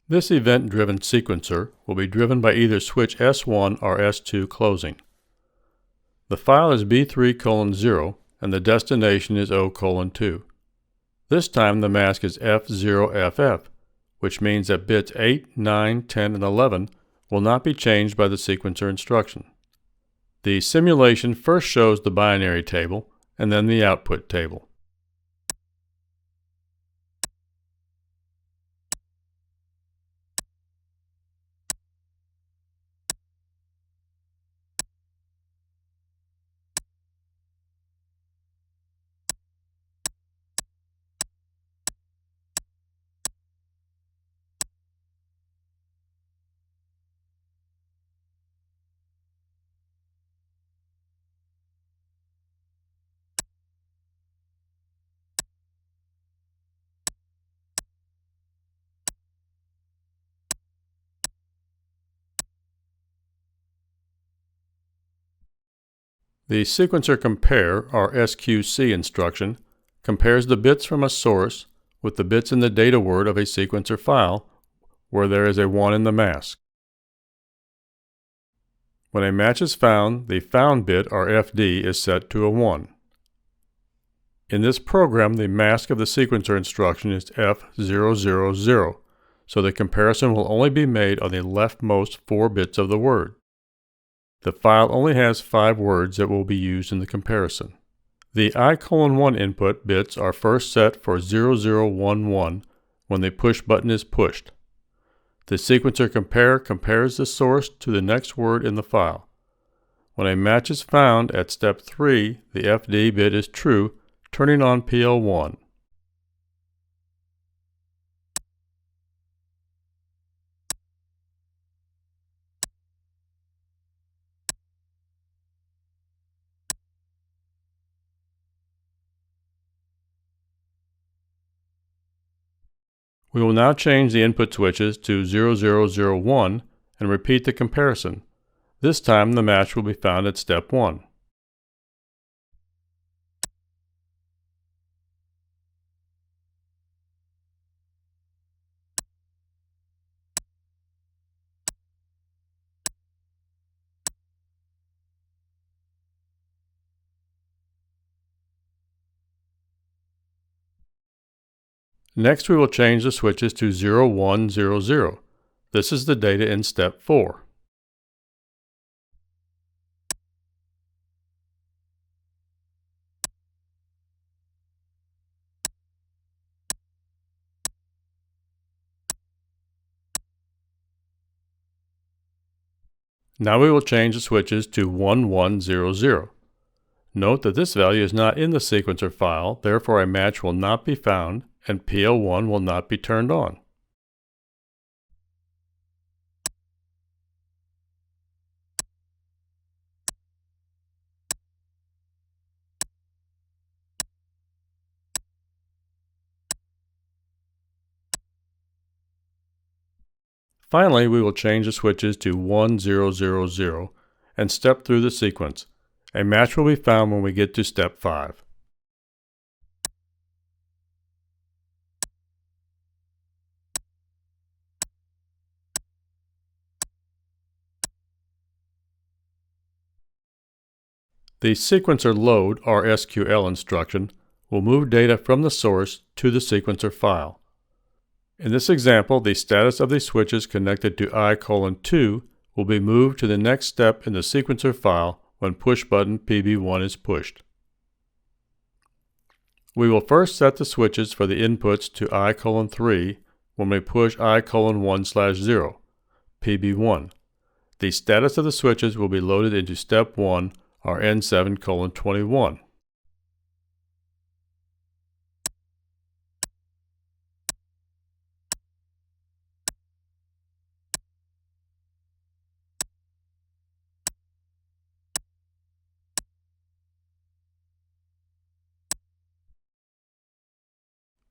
This event-driven sequencer will be driven by either switch S1 or S2 closing. The file is B3:0 and the destination is O:2. This time the mask is F0FF, which means that bits 8, 9, 10, and 11 will not be changed by the sequencer instruction. The simulation first shows the binary table and then the output table. The sequencer compare, or SQC instruction, compares the bits from a source with the bits in the data word of a sequencer file where there is a 1 in the mask. When a match is found, the found bit, or FD, is set to a 1. In this program, the mask of the sequencer instruction is F000, so the comparison will only be made on the leftmost 4 bits of the word. The file only has 5 words that will be used in the comparison. The I:1 input bits are first set for 0011 when the push button is pushed. The sequencer compare compares the source to the next word in the file. When a match is found at step 3, the FD bit is true, turning on PL1. We will now change the input switches to 0001 and repeat the comparison. This time the match will be found at step 1. Next we will change the switches to 0100. This is the data in step 4. Now we will change the switches to 1100. Note that this value is not in the sequencer file, therefore a match will not be found and PL1 will not be turned on. Finally, we will change the switches to 1000 and step through the sequence. A match will be found when we get to step 5. The sequencer load, or SQL instruction, will move data from the source to the sequencer file. In this example, the status of the switches connected to I:2 will be moved to the next step in the sequencer file when push button PB1 is pushed. We will first set the switches for the inputs to I:3 when we push I:1/0, PB1. The status of the switches will be loaded into step 1, or N7:21.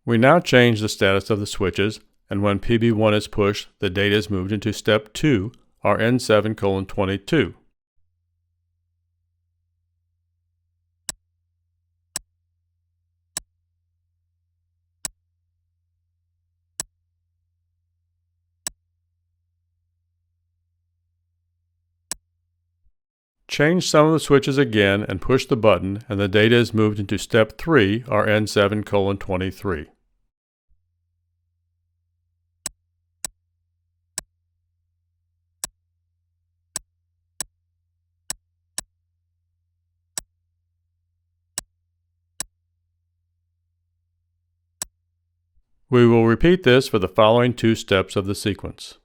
We now change the status of the switches, and when PB1 is pushed, the data is moved into step 2, or N7:22. Change some of the switches again and push the button, and the data is moved into step 3, or N7:23. We will repeat this for the following 2 steps of the sequence.